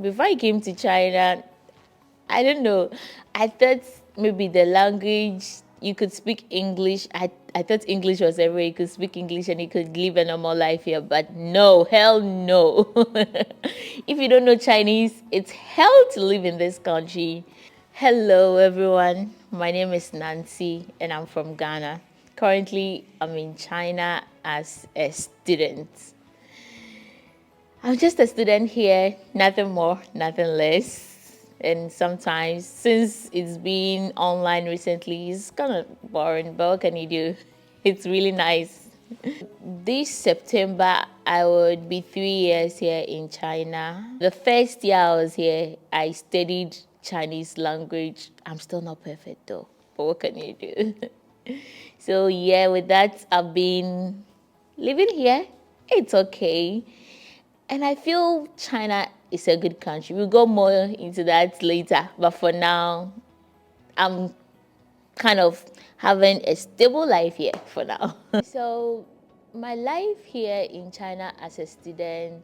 before I came to China, I don't know. I thought maybe the language, you could speak English. I thought English was everywhere. You could speak English and you could live a normal life here. But no, hell no. If you don't know Chinese, it's hell to live in this country. Hello, everyone. My name is Nancy and I'm from Ghana. Currently, I'm in China as a student. I'm just a student here, nothing more, nothing less. And sometimes, since it's been online recently, it's kind of boring, but what can you do? It's really nice. This September, I would be 3 years here in China. The first year I was here, I studied Chinese language. I'm still not perfect though, but what can you do? So yeah, with that, I've been living here. It's okay. And I feel China is a good country. We'll go more into that later. But for now, I'm kind of having a stable life here for now. So my life here in China as a student,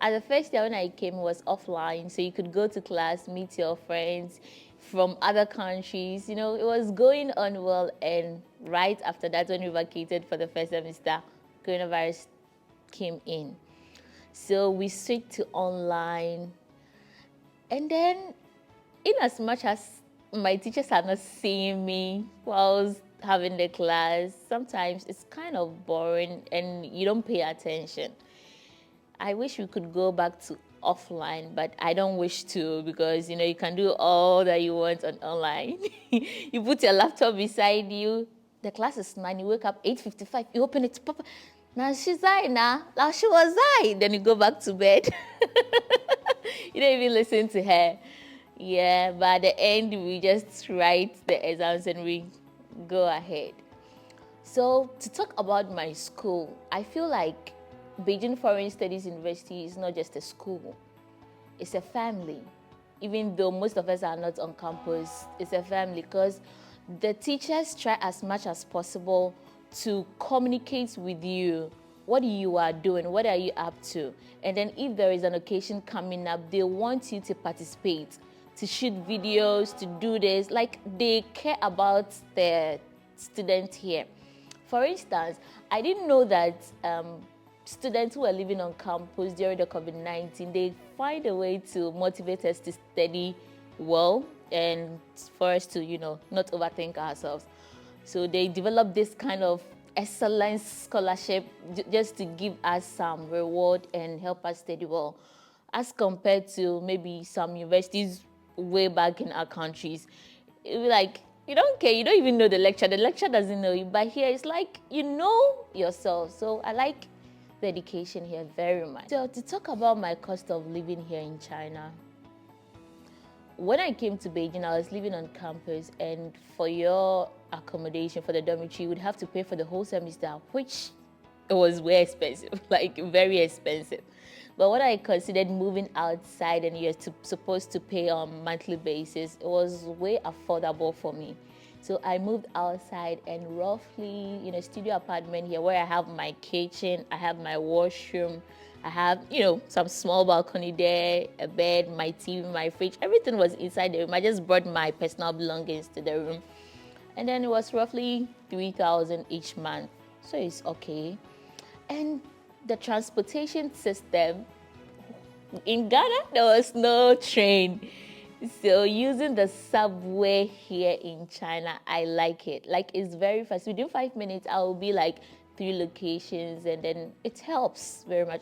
at the first year when I came was offline. So you could go to class, meet your friends from other countries. You know, it was going on well. And right after that, when we vacated for the first semester, coronavirus came in. So we switched to online. And then, in as much as my teachers are not seeing me whilst having the class, sometimes it's kind of boring and you don't pay attention. I wish we could go back to offline, but I don't wish to because, you can do all that you want on online. You put your laptop beside you, the class is 9, you wake up 8:55, you open it, pop. Now she's now she was then you go back to bed. You don't even listen to her. Yeah, but at the end we just write the exams and we go ahead. So to talk about my school, I feel like Beijing Foreign Studies University is not just a school, it's a family. Even though most of us are not on campus, it's a family because the teachers try as much as possible to communicate with you what you are doing, what are you up to. And then if there is an occasion coming up, they want you to participate, to shoot videos, to do this. Like they care about the student here. For instance, I didn't know that students who are living on campus during the COVID-19, they find a way to motivate us to study well and for us to, not overthink ourselves. So they developed this kind of excellence scholarship just to give us some reward and help us study well, as compared to maybe some universities way back in our countries. It would be like, you don't care, you don't even know the lecturer doesn't know you, but here it's like you know yourself. So I like the education here very much. So to talk about my cost of living here in China, when I came to Beijing, I was living on campus, and for your accommodation, for the dormitory, you would have to pay for the whole semester, which it was way expensive, like very expensive. But when I considered moving outside and you're supposed to pay on monthly basis, it was way affordable for me. So I moved outside and roughly, studio apartment here where I have my kitchen, I have my washroom, I have, some small balcony there, a bed, my TV, my fridge, everything was inside the room. I just brought my personal belongings to the room. And then it was roughly 3,000 each month. So it's okay. And the transportation system, in Ghana, there was no train. So using the subway here in China, I like it. Like it's very fast. Within 5 minutes, I will be like 3 locations and then it helps very much.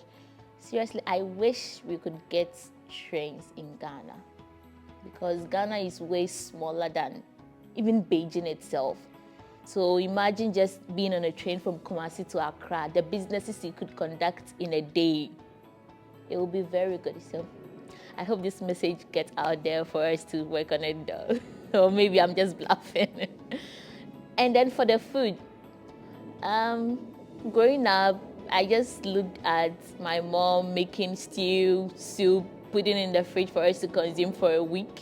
Seriously, I wish we could get trains in Ghana because Ghana is way smaller than even Beijing itself. So imagine just being on a train from Kumasi to Accra, the businesses you could conduct in a day. It will be very good. So I hope this message gets out there for us to work on it though. Or maybe I'm just bluffing. And then for the food, growing up, I just looked at my mom making stew, soup, putting in the fridge for us to consume for a week.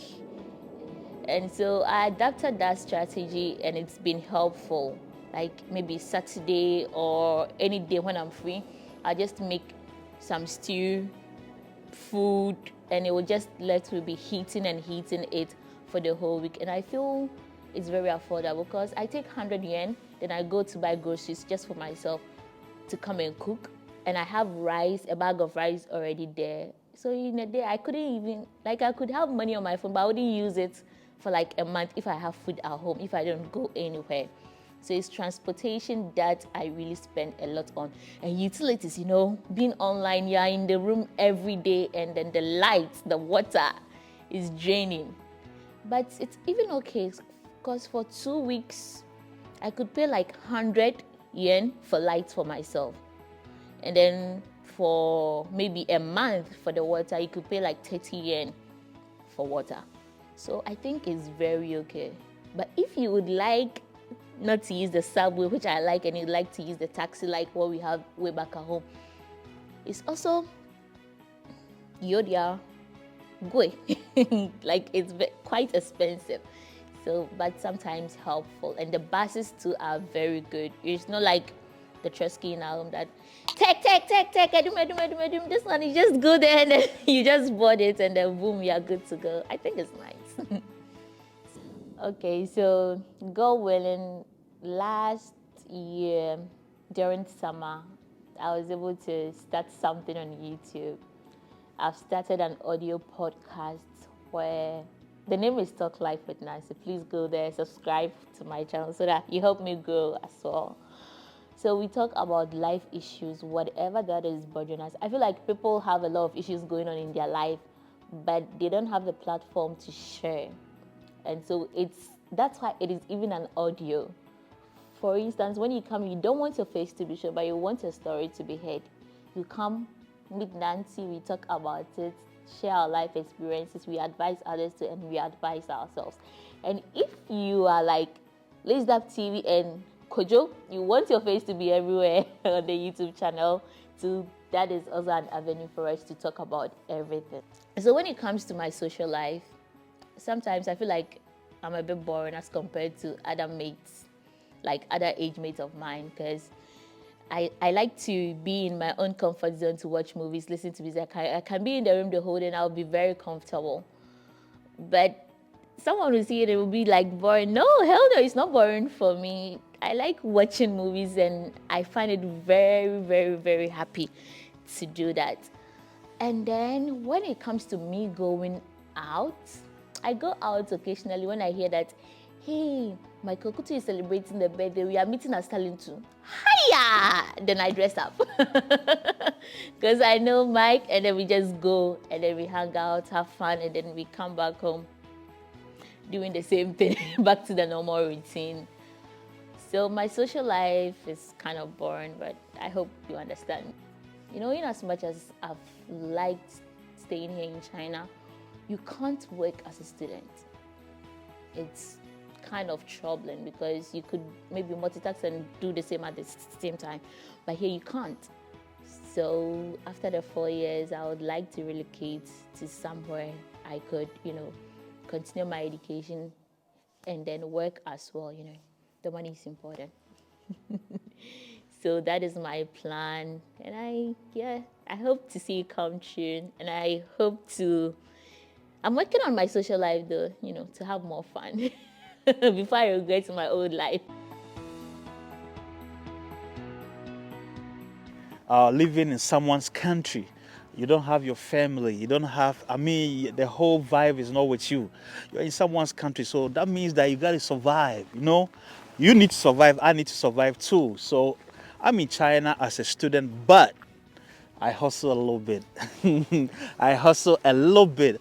And so I adapted that strategy and it's been helpful. Like maybe Saturday or any day when I'm free, I just make some stew, food, and it will just let me be heating and heating it for the whole week. And I feel it's very affordable because I take 100 yen, then I go to buy groceries just for myself to come and cook, and I have rice, a bag of rice already there. So in a day, I couldn't even, like, I could have money on my phone, but I wouldn't use it for like a month if I have food at home, if I don't go anywhere. So it's transportation that I really spend a lot on. And utilities, being online, you're in the room every day, and then the lights, the water is draining. But it's even okay because for 2 weeks, I could pay like 100 yen for lights for myself. And then for maybe a month for the water, you could pay like 30 yen for water. So I think it's very okay. But if you would like not to use the subway, which I like, and you'd like to use the taxi like what we have way back at home, it's also yodia gui. Like, it's quite expensive. So, but sometimes helpful. And the buses too are very good. It's not like the Tresky in our home that take, this one, you just go there and then you just board it and then boom, you're good to go. I think it's nice. Okay, so God willing, last year during summer, I was able to start something on YouTube. I've started an audio podcast where the name is Talk Lifewitness. So please go there, subscribe to my channel so that you help me grow as well. So we talk about life issues, whatever that is bothering us. I feel like people have a lot of issues going on in their life, but they don't have the platform to share. And so that's why it is even an audio. For instance, when you come, you don't want your face to be shown, but you want your story to be heard. You come, meet Nancy, we talk about it, share our life experiences, we advise others to, and we advise ourselves. And if you are like Lazy Up TV and Kojo, you want your face to be everywhere on the YouTube channel too, that is also an avenue for us to talk about everything. So when it comes to my social life, sometimes I feel like I'm a bit boring as compared to other mates, like other age mates of mine, because I like to be in my own comfort zone to watch movies, listen to music. I can be in the room the whole day and I'll be very comfortable. But someone will see it, it will be like boring. No, hell no, it's not boring for me. I like watching movies and I find it very, very, very happy to do that. And then when it comes to me going out, I go out occasionally when I hear that, hey, my Kokutu is celebrating the birthday, we are meeting at Stalin too. Hiya! Then I dress up. Because I know Mike, and then we just go, and then we hang out, have fun, and then we come back home doing the same thing, back to the normal routine. So my social life is kind of boring, but I hope you understand. In as much as I've liked staying here in China, you can't work as a student. It's kind of troubling because you could maybe multitask and do the same at the same time, but here you can't. So after the 4 years, I would like to relocate to somewhere I could, continue my education and then work as well. The money is important. So that is my plan, and I hope to see it come true, and I hope to. I'm working on my social life though, to have more fun before I regret my old life. Living in someone's country, you don't have your family, you don't have, the whole vibe is not with you. You're in someone's country, so that means that you got to survive, You need to survive, I need to survive too. So I'm in China as a student, but I hustle a little bit. I hustle a little bit.